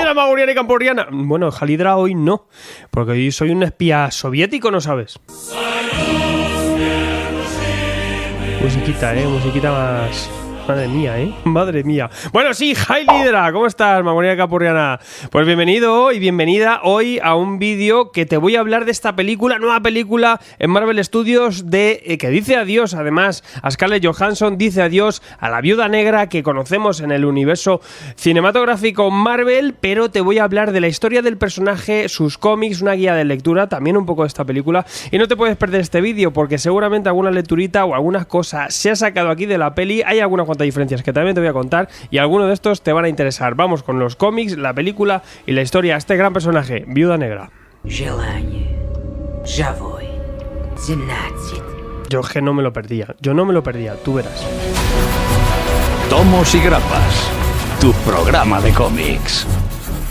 Hydra Maguriana y Camporiana. Bueno, Hydra hoy no, porque hoy soy un espía soviético, ¿no sabes? Musiquita, musiquita más... Madre mía, madre mía. Bueno, sí, Hydra, ¿cómo estás, Maguriana Camporiana? Pues bienvenido y bienvenida hoy a un vídeo que te voy a hablar de esta película, nueva película en Marvel Studios que dice adiós, además, a Scarlett Johansson, dice adiós a la Viuda Negra que conocemos en el universo cinematográfico Marvel, pero te voy a hablar de la historia del personaje, sus cómics, una guía de lectura, también un poco de esta película, y no te puedes perder este vídeo porque seguramente alguna lecturita o algunas cosas se ha sacado aquí de la peli, hay algunas diferencias que también te voy a contar y algunos de estos te van a interesar. Vamos con los cómics, la película y la historia de este gran personaje, Viuda Negra. Yo que no me lo perdía, tú verás. Tomos y grapas, tu programa de cómics.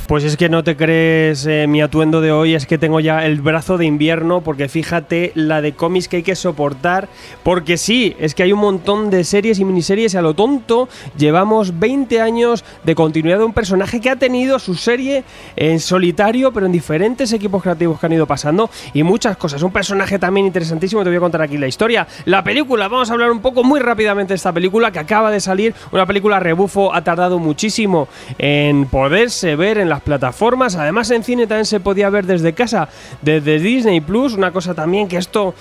Pues es que no te crees, mi atuendo de hoy es que tengo ya el brazo de invierno, porque fíjate la de cómics que hay que soportar, porque sí, es que hay un montón de series y miniseries a lo tonto. Llevamos 20 años de continuidad de un personaje que ha tenido su serie en solitario, pero en diferentes equipos creativos que han ido pasando y muchas cosas. Un personaje también interesantísimo, te voy a contar aquí la historia. La película, vamos a hablar un poco muy rápidamente de esta película que acaba de salir, una película rebufo, ha tardado muchísimo en poderse ver en las plataformas, además en cine también se podía ver desde casa, desde Disney Plus, una cosa también que esto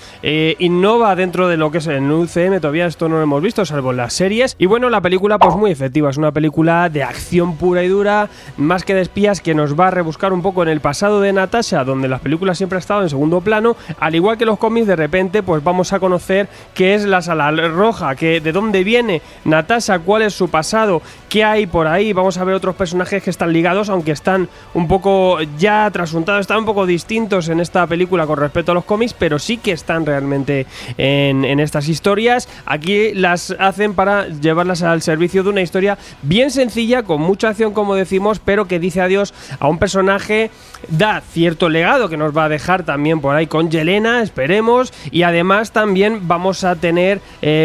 innova dentro de lo que es el UCM, todavía esto no lo hemos visto, salvo en las series, y bueno, la película pues muy efectiva, es una película de acción pura y dura, más que de espías, que nos va a rebuscar un poco en el pasado de Natasha, donde las películas siempre ha estado en segundo plano, al igual que los cómics, de repente pues vamos a conocer qué es la Sala Roja, que de dónde viene Natasha, cuál es su pasado, qué hay por ahí, vamos a ver otros personajes que están ligados, aunque están un poco ya trasuntados, están un poco distintos en esta película con respecto a los cómics, pero sí que están realmente en estas historias. Aquí las hacen para llevarlas al servicio de una historia bien sencilla, con mucha acción, como decimos, pero que dice adiós a un personaje, da cierto legado que nos va a dejar también por ahí con Yelena, esperemos, y además también vamos a tener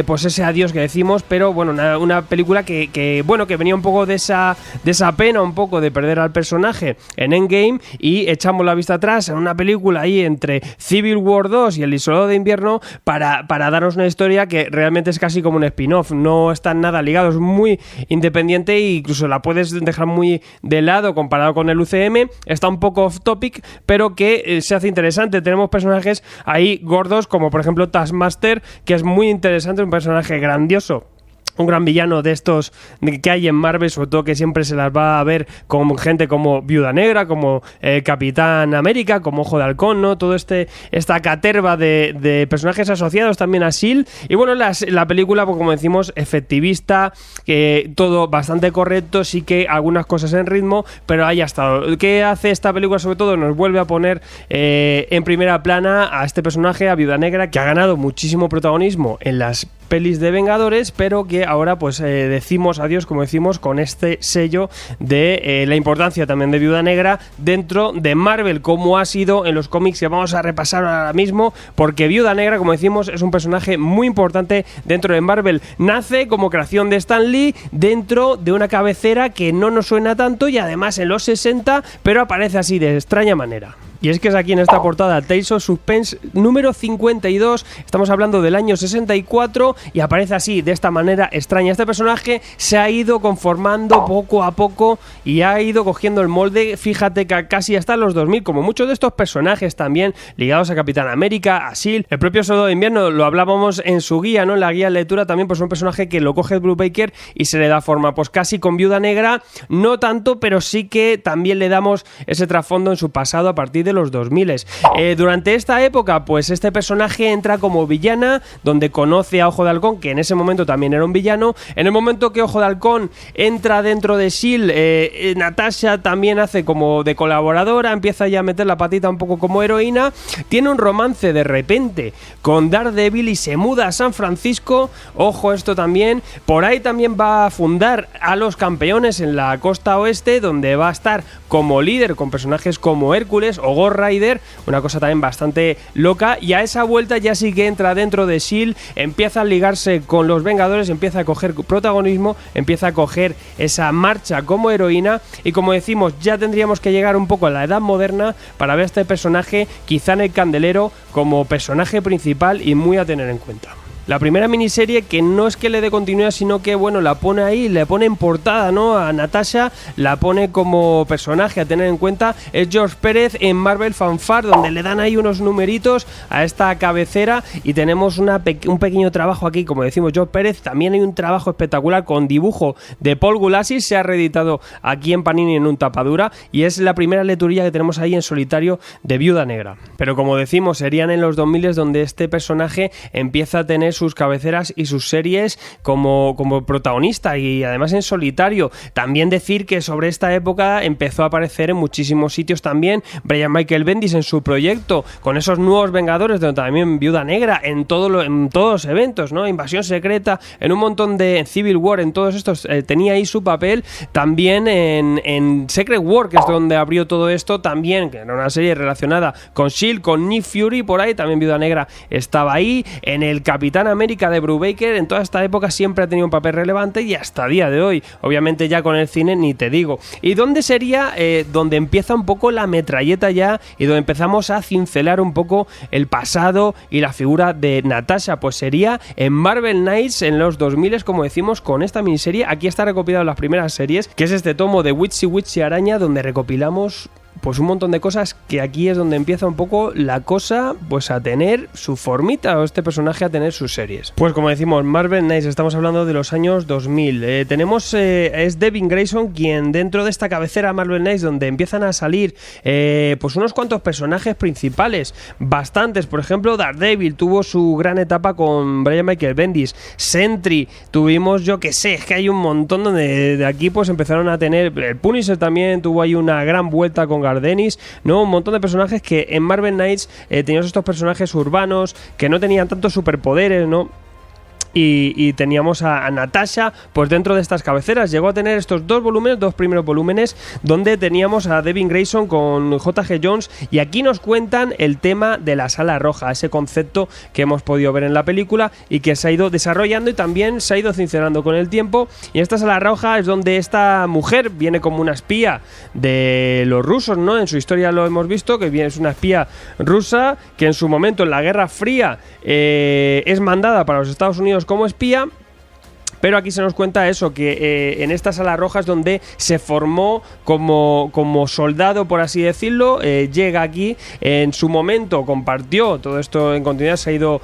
pues ese adiós que decimos, pero bueno, una película que venía un poco de esa pena, un poco de perder al personaje en Endgame, y echamos la vista atrás en una película ahí entre Civil War 2 y El Soldado de Invierno para darnos una historia que realmente es casi como un spin-off, no están nada ligados, muy independiente e incluso la puedes dejar muy de lado comparado con el UCM, está un poco off topic, pero que se hace interesante. Tenemos personajes ahí gordos como por ejemplo Taskmaster, que es muy interesante, un personaje grandioso, un gran villano de estos que hay en Marvel, sobre todo que siempre se las va a ver con gente como Viuda Negra, como Capitán América, como Ojo de Halcón, ¿no? Todo esta caterva de personajes asociados también a S.H.I.E.L.D. Y bueno, la película, pues como decimos, efectivista, todo bastante correcto, sí que algunas cosas en ritmo, pero ahí ha estado. ¿Qué hace esta película? Sobre todo nos vuelve a poner en primera plana a este personaje, a Viuda Negra, que ha ganado muchísimo protagonismo en las pelis de Vengadores, pero que ahora pues decimos adiós, como decimos, con este sello de la importancia también de Viuda Negra dentro de Marvel, como ha sido en los cómics que vamos a repasar ahora mismo, porque Viuda Negra, como decimos, es un personaje muy importante dentro de Marvel. Nace como creación de Stan Lee dentro de una cabecera que no nos suena tanto y además en los 60, pero aparece así de extraña manera. Y es que es aquí en esta portada Tales of Suspense número 52, estamos hablando del año 64 y aparece así, de esta manera extraña. Este personaje se ha ido conformando poco a poco y ha ido cogiendo el molde, fíjate que casi hasta los 2000, como muchos de estos personajes también ligados a Capitán América, a S.H.I.E.L.D., el propio Soldado de Invierno, lo hablábamos en su guía, ¿no? En la guía de lectura también, pues un personaje que lo coge Bruce Baker y se le da forma, pues casi con Viuda Negra, no tanto, pero sí que también le damos ese trasfondo en su pasado a partir de los 2000. Durante esta época, pues este personaje entra como villana, donde conoce a Ojo de Halcón, que en ese momento también era un villano. En el momento que Ojo de Halcón entra dentro de S.H.I.E.L.D., Natasha también hace como de colaboradora, empieza ya a meter la patita un poco como heroína, tiene un romance de repente con Daredevil y se muda a San Francisco. Ojo esto también, por ahí también va a fundar a los Campeones en la costa oeste, donde va a estar como líder con personajes como Hércules o Ghost Rider, una cosa también bastante loca, y a esa vuelta ya sí que entra dentro de S.H.I.E.L.D., empieza a ligarse con los Vengadores, empieza a coger protagonismo, empieza a coger esa marcha como heroína, y como decimos, ya tendríamos que llegar un poco a la edad moderna para ver a este personaje quizá en el candelero como personaje principal y muy a tener en cuenta. La primera miniserie que no es que le dé continuidad, sino que, bueno, la pone ahí, le pone en portada, ¿no?, a Natasha, la pone como personaje a tener en cuenta, es George Pérez en Marvel Fanfare, donde le dan ahí unos numeritos a esta cabecera y tenemos un pequeño trabajo aquí, como decimos, George Pérez. También hay un trabajo espectacular con dibujo de Paul Gulacy, se ha reeditado aquí en Panini en un tapadura, y es la primera lecturilla que tenemos ahí en solitario de Viuda Negra. Pero como decimos, serían en los 2000 donde este personaje empieza a tener sus cabeceras y sus series como protagonista, y además en solitario. También decir que sobre esta época empezó a aparecer en muchísimos sitios también Brian Michael Bendis en su proyecto, con esos nuevos Vengadores, donde también Viuda Negra, en todos los eventos, ¿no? Invasión Secreta, en un montón de Civil War, en todos estos tenía ahí su papel. También en Secret War, que es donde abrió todo esto, también, que era una serie relacionada con S.H.I.E.L.D., con Nick Fury, por ahí también Viuda Negra estaba ahí. En el Capitán América de Brubaker, en toda esta época siempre ha tenido un papel relevante, y hasta día de hoy, obviamente ya con el cine ni te digo. ¿Y dónde sería donde empieza un poco la metralleta ya, y donde empezamos a cincelar un poco el pasado y la figura de Natasha? Pues sería en Marvel Knights en los 2000, como decimos, con esta miniserie. Aquí está recopilado las primeras series, que es este tomo de Witchy Araña, donde recopilamos pues un montón de cosas, que aquí es donde empieza un poco la cosa pues a tener su formita, o este personaje a tener sus series. Pues como decimos, Marvel Knights, estamos hablando de los años 2000. Tenemos, es Devin Grayson quien dentro de esta cabecera Marvel Knights, donde empiezan a salir pues unos cuantos personajes principales, bastantes. Por ejemplo, Daredevil tuvo su gran etapa con Brian Michael Bendis. Sentry, tuvimos, yo que sé, es que hay un montón donde de aquí pues empezaron a tener, el Punisher también tuvo ahí una gran vuelta con Gardenis, ¿no? Un montón de personajes que en Marvel Knights teníamos estos personajes urbanos que no tenían tantos superpoderes, ¿no? Y teníamos a Natasha pues dentro de estas cabeceras. Llegó a tener estos dos primeros volúmenes, donde teníamos a Devin Grayson con J.G. Jones, y aquí nos cuentan el tema de la Sala Roja, ese concepto que hemos podido ver en la película y que se ha ido desarrollando y también se ha ido cincelando con el tiempo. Y esta Sala Roja es donde esta mujer viene como una espía de los rusos, ¿no? En su historia lo hemos visto, que es una espía rusa que en su momento en la Guerra Fría es mandada para los Estados Unidos como espía. Pero aquí se nos cuenta eso, que en esta Sala Roja es donde se formó como soldado, por así decirlo. Llega aquí, en su momento compartió, todo esto en continuidad se ha ido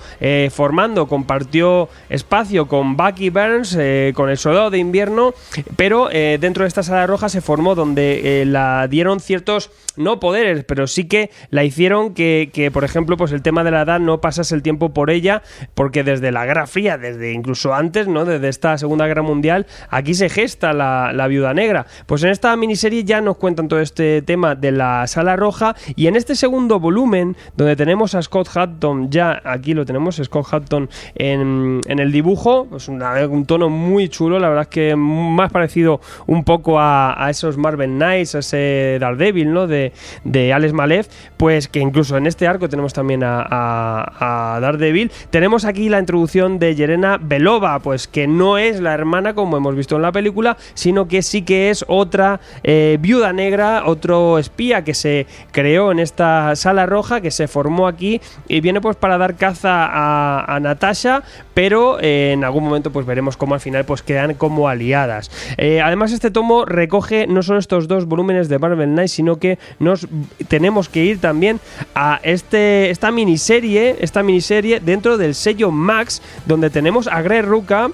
formando, compartió espacio con Bucky Barnes, con el Soldado de Invierno, pero dentro de esta Sala Roja se formó, donde la dieron ciertos, no poderes, pero sí que la hicieron que por ejemplo, pues el tema de la edad no pasase el tiempo por ella, porque desde la Guerra Fría, desde incluso antes, ¿no? Desde esta Segunda Guerra Mundial, aquí se gesta la Viuda Negra. Pues en esta miniserie ya nos cuentan todo este tema de la Sala Roja, y en este segundo volumen, donde tenemos a Scott Hudson, ya aquí lo tenemos, Scott Hudson en el dibujo, pues un tono muy chulo, la verdad es que más parecido un poco a esos Marvel Knights, a ese Daredevil, ¿no? de Alex Maleev, pues que incluso en este arco tenemos también a Daredevil. Tenemos aquí la introducción de Yelena Belova, pues que no es la hermana como hemos visto en la película, sino que sí que es otra Viuda Negra, otro espía que se creó en esta Sala Roja, que se formó aquí y viene pues para dar caza a Natasha, pero en algún momento pues veremos cómo al final pues quedan como aliadas. Además, este tomo recoge no solo estos dos volúmenes de Marvel Knights, sino que nos tenemos que ir también a esta miniserie dentro del sello Max, donde tenemos a Greg Rucka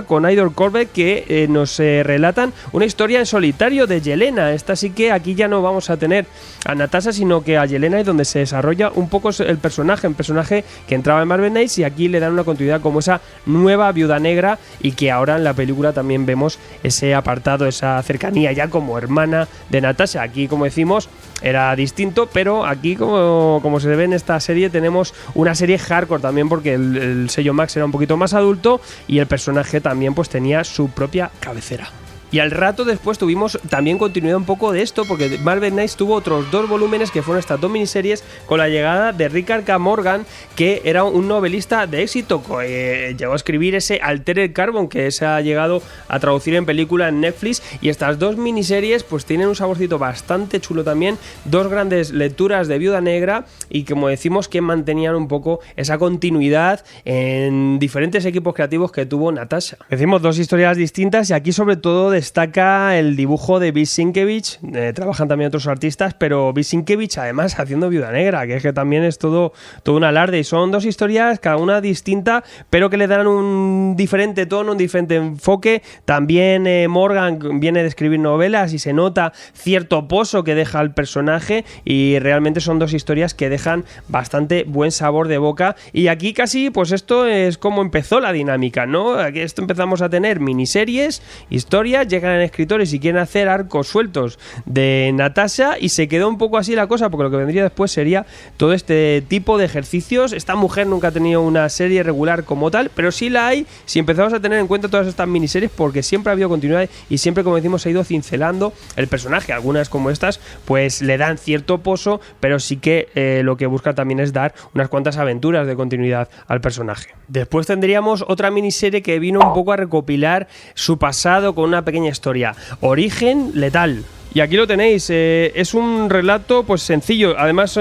con Idol Corbett, que nos relatan una historia en solitario de Yelena. Esta sí que aquí ya no vamos a tener a Natasha, sino que a Yelena, es donde se desarrolla un poco el personaje, un personaje que entraba en Marvel Knights, y aquí le dan una continuidad como esa nueva Viuda Negra, y que ahora en la película también vemos ese apartado, esa cercanía ya como hermana de Natasha. Aquí, como decimos, era distinto, pero aquí como se ve en esta serie, tenemos una serie hardcore también, porque el sello Max era un poquito más adulto y el personaje también pues tenía su propia cabecera. Y al rato después tuvimos también continuidad un poco de esto, porque Marvel Knights tuvo otros 2 volúmenes que fueron estas 2 miniseries con la llegada de Richard K. Morgan, que era un novelista de éxito, llegó a escribir ese Altered Carbon que se ha llegado a traducir en película en Netflix, y estas 2 miniseries pues tienen un saborcito bastante chulo también, 2 grandes lecturas de Viuda Negra y como decimos que mantenían un poco esa continuidad en diferentes equipos creativos que tuvo Natasha. Decimos 2 historias distintas y aquí sobre todo destaca el dibujo de Bill Sienkiewicz, trabajan también otros artistas, pero Bill Sienkiewicz además haciendo Viuda Negra, que es que también es todo un alarde, y son 2 historias, cada una distinta, pero que le dan un diferente tono, un diferente enfoque. También Morgan viene de escribir novelas y se nota cierto pozo que deja el personaje, y realmente son 2 historias que dejan bastante buen sabor de boca. Y aquí casi pues esto es como empezó la dinámica, ¿no? Aquí esto empezamos a tener miniseries, historias, llegan escritores y quieren hacer arcos sueltos de Natasha, y se quedó un poco así la cosa, porque lo que vendría después sería todo este tipo de ejercicios. Esta mujer nunca ha tenido una serie regular como tal, pero sí la hay si empezamos a tener en cuenta todas estas miniseries, porque siempre ha habido continuidad y siempre, como decimos, se ha ido cincelando el personaje. Algunas como estas pues le dan cierto pozo, pero sí que lo que busca también es dar unas cuantas aventuras de continuidad al personaje. Después tendríamos otra miniserie que vino un poco a recopilar su pasado con una pequeña historia, Origen Letal. Y aquí lo tenéis, es un relato pues sencillo, además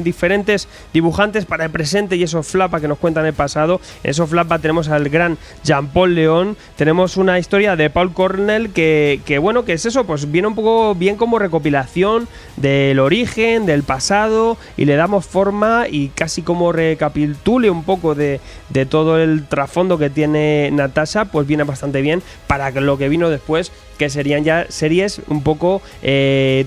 diferentes dibujantes para el presente y esos flashbacks que nos cuentan el pasado. En esos flashbacks tenemos al gran Jean-Paul León, tenemos una historia de Paul Cornell que bueno, que es eso, pues viene un poco bien como recopilación del origen, del pasado, y le damos forma y casi como recapitule un poco de todo el trasfondo que tiene Natasha, pues viene bastante bien para lo que vino después, que serían ya series un poco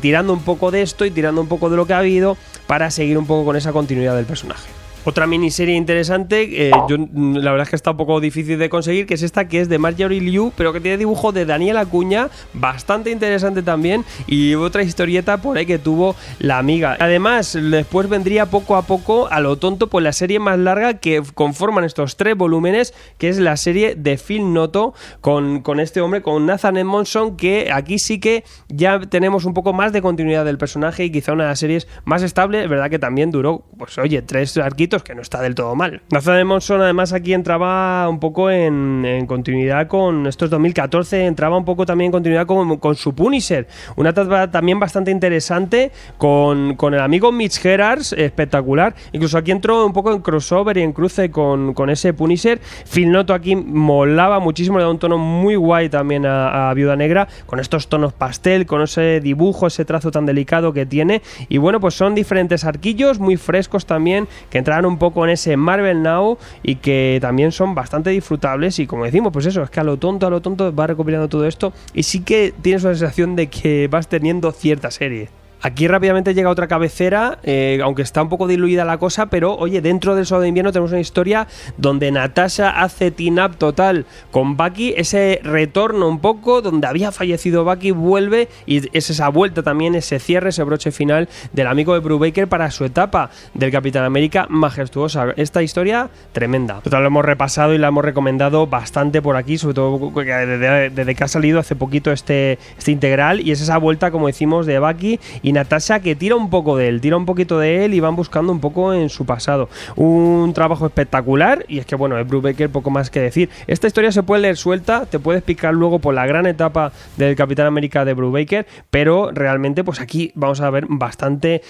tirando un poco de esto y tirando un poco de lo que ha habido para seguir un poco con esa continuidad del personaje. Otra miniserie interesante, la verdad es que está un poco difícil de conseguir, que es esta, que es de Marjorie Liu, pero que tiene dibujo de Daniel Acuña, bastante interesante también, y otra historieta por ahí que tuvo La Amiga. Además, después vendría poco a poco, a lo tonto, pues la serie más larga que conforman estos 3 volúmenes, que es la serie de Phil Noto, con este hombre, con Nathan Edmondson, que aquí sí que ya tenemos un poco más de continuidad del personaje y quizá una de las series más estable. Es verdad que también duró, pues oye, 3 arquitos, que no está del todo mal. Nathan Edmondson además aquí entraba un poco en continuidad con estos 2014, entraba un poco también en continuidad con su Punisher, una etapa también bastante interesante con el amigo Mitch Gerards, espectacular. Incluso aquí entró un poco en crossover y en cruce con ese Punisher. Phil Noto aquí molaba muchísimo, le da un tono muy guay también a Viuda Negra, con estos tonos pastel, con ese dibujo, ese trazo tan delicado que tiene. Y bueno, pues son diferentes arquillos muy frescos también, que entraron un poco en ese Marvel Now y que también son bastante disfrutables. Y como decimos, pues eso, es que a lo tonto va recopilando todo esto y sí que tienes una sensación de que vas teniendo cierta serie. Aquí rápidamente llega otra cabecera, aunque está un poco diluida la cosa, pero oye, dentro del Soldado de Invierno tenemos una historia donde Natasha hace team-up total con Bucky, ese retorno un poco, donde había fallecido Bucky, vuelve, y es esa vuelta también, ese cierre, ese broche final del amigo de Brubaker para su etapa del Capitán América majestuosa. Esta historia tremenda. Total, lo hemos repasado y la hemos recomendado bastante por aquí, sobre todo desde que ha salido hace poquito este integral, y es esa vuelta, como decimos, de Bucky y Natasha, que tira un poquito de él y van buscando un poco en su pasado. Un trabajo espectacular, y es que bueno, es Brubaker, poco más que decir. Esta historia se puede leer suelta, te puedes picar luego por la gran etapa del Capitán América de Brubaker, pero realmente pues aquí vamos a ver bastante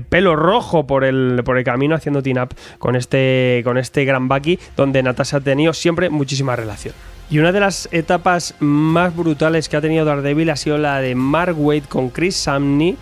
pelo rojo por el camino haciendo team up con este gran Bucky, donde Natasha ha tenido siempre muchísima relación. Y una de las etapas más brutales que ha tenido Daredevil ha sido la de Mark Waid con Chris Samney.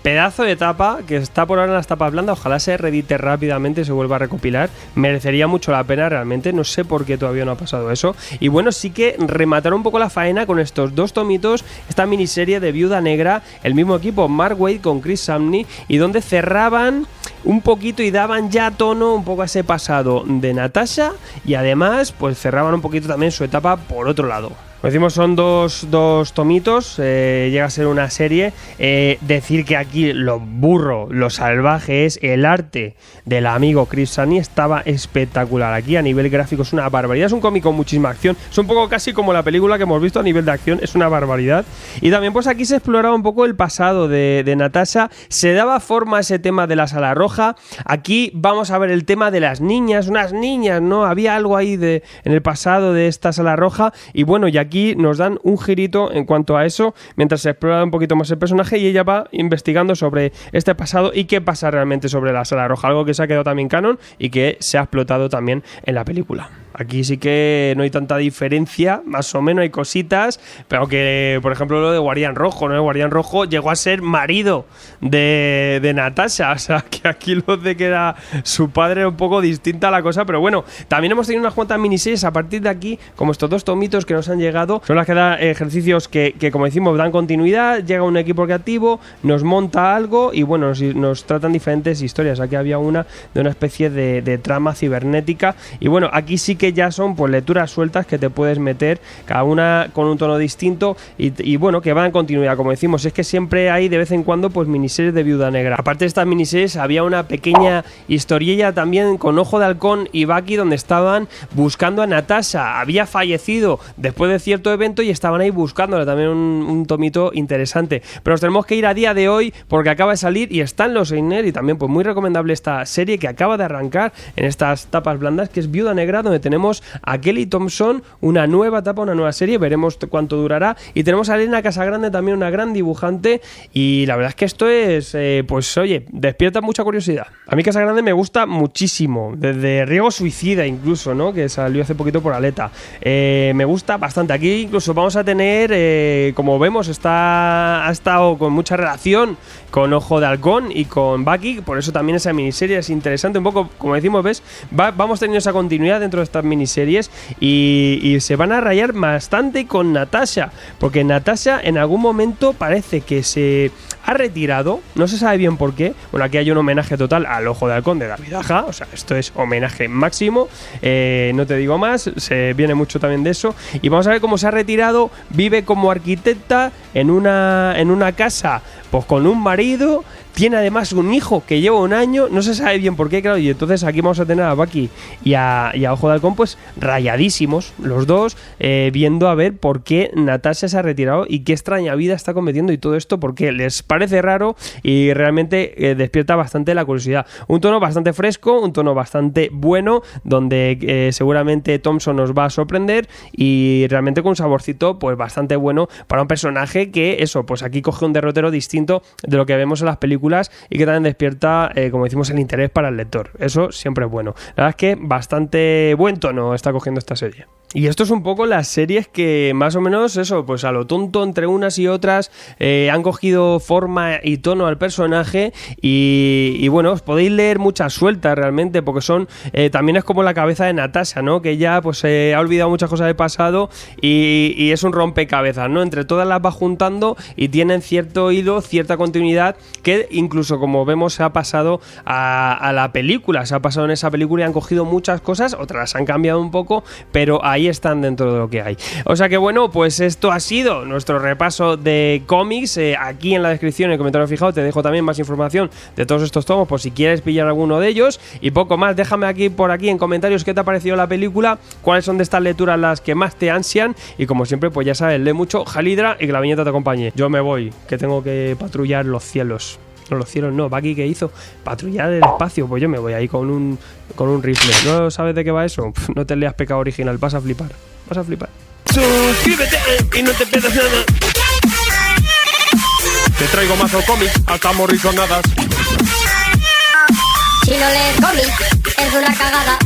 Pedazo de etapa que está por ahora en las tapas blandas. Ojalá se reedite rápidamente y se vuelva a recopilar. Merecería mucho la pena realmente. No sé por qué todavía no ha pasado eso. Y bueno, sí que remataron un poco la faena con estos 2 tomitos. Esta miniserie de Viuda Negra. El mismo equipo, Mark Waid con Chris Samney. Y donde cerraban un poquito y daban ya tono un poco a ese pasado de Natasha. Y además pues cerraban un poquito también su etapa por otro lado. Como decimos, son dos tomitos, llega a ser una serie. Decir que aquí lo burro, lo salvaje es el arte del amigo Chris Samnee, estaba espectacular. Aquí a nivel gráfico es una barbaridad, es un cómic con muchísima acción, es un poco casi como la película que hemos visto a nivel de acción, es una barbaridad. Y también pues aquí se exploraba un poco el pasado de Natasha, se daba forma a ese tema de la Sala Roja. Aquí vamos a ver el tema de las niñas, unas niñas, ¿no? Había algo ahí en el pasado de esta Sala Roja y bueno, y aquí nos dan un girito en cuanto a eso, mientras se explora un poquito más el personaje y ella va investigando sobre este pasado y qué pasa realmente sobre la Sala Roja, algo que se ha quedado también canon y que se ha explotado también en la película. Aquí sí que no hay tanta diferencia, más o menos hay cositas, pero que, por ejemplo, lo de Guardián Rojo, ¿no? El Guardián Rojo llegó a ser marido de Natasha, o sea, que aquí lo de que era su padre era un poco distinta la cosa, pero bueno, también hemos tenido unas cuantas miniseries a partir de aquí, como estos dos tomitos que nos han llegado, son las que dan ejercicios que como decimos, dan continuidad, llega un equipo creativo, nos monta algo y bueno, nos tratan diferentes historias. Aquí había una de una especie de trama cibernética y bueno, aquí sí que ya son pues lecturas sueltas que te puedes meter, cada una con un tono distinto y bueno, que van en continuidad, como decimos, es que siempre hay de vez en cuando pues miniseries de Viuda Negra. Aparte de estas miniseries había una pequeña historiella también con Ojo de Halcón y Bucky donde estaban buscando a Natasha, había fallecido después de cierto evento y estaban ahí buscándola, también un tomito interesante, pero nos tenemos que ir a día de hoy porque acaba de salir y está en los Seiner y también pues muy recomendable esta serie que acaba de arrancar en estas tapas blandas que es Viuda Negra, donde tenemos a Kelly Thompson, una nueva etapa, una nueva serie, veremos cuánto durará, y tenemos a Elena Casagrande, también una gran dibujante, y la verdad es que esto es, pues oye, despierta mucha curiosidad. A mí Casagrande me gusta muchísimo, desde Riego Suicida incluso, ¿no? Que salió hace poquito por Aleta, me gusta bastante. Aquí incluso vamos a tener, como vemos, ha estado con mucha relación con Ojo de Halcón y con Bucky, por eso también esa miniserie es interesante, un poco, como decimos, ¿ves? Vamos teniendo esa continuidad dentro de estas miniseries y se van a rayar bastante con Natasha, porque Natasha en algún momento parece que se ha retirado, no se sabe bien por qué. Bueno, aquí hay un homenaje total al Ojo de Halcón de David Aja, o sea, esto es homenaje máximo, no te digo más, se viene mucho también de eso, y vamos a ver cómo se ha retirado, vive como arquitecta en una casa, pues con un marido, tiene además un hijo que lleva un año, no se sabe bien por qué, claro, y entonces aquí vamos a tener a Bucky y a Ojo de Halcón pues rayadísimos, los dos, viendo a ver por qué Natasha se ha retirado y qué extraña vida está cometiendo y todo esto, porque les parece raro y realmente despierta bastante la curiosidad. Un tono bastante fresco, un tono bastante bueno, donde seguramente Thompson nos va a sorprender y realmente con un saborcito pues bastante bueno para un personaje que eso, pues aquí coge un derrotero distinto de lo que vemos en las películas y que también despierta, como decimos, el interés para el lector. Eso siempre es bueno. La verdad es que bastante buen tono está cogiendo esta serie. Y esto es un poco las series que más o menos eso, pues a lo tonto entre unas y otras han cogido forma y tono al personaje y bueno, os podéis leer muchas sueltas realmente porque son, también es como la cabeza de Natasha, ¿no? Que ya pues ha olvidado muchas cosas del pasado y es un rompecabezas, ¿no? Entre todas las va juntando y tienen cierto hilo, cierta continuidad que incluso como vemos se ha pasado a la película, se ha pasado en esa película y han cogido muchas cosas, otras las han cambiado un poco, pero ahí están dentro de lo que hay. O sea que bueno, pues esto ha sido nuestro repaso de cómics. Aquí en la descripción, en el comentario fijado, te dejo también más información de todos estos tomos por si quieres pillar alguno de ellos y poco más. Déjame por aquí en comentarios qué te ha parecido la película, cuáles son de estas lecturas las que más te ansian y como siempre, pues ya sabes, lee mucho, Jalidra y que la viñeta te acompañe. Yo me voy, que tengo que patrullar los cielos. No, los cielos no, Bucky, ¿qué hizo? Patrullar el espacio, pues yo me voy ahí con un rifle. ¿No sabes de qué va eso? No te leas Pecado Original, vas a flipar. Suscríbete y no te pierdas nada. Te traigo mazo cómics, hasta morrisonadas. Si no lees cómics, es una cagada.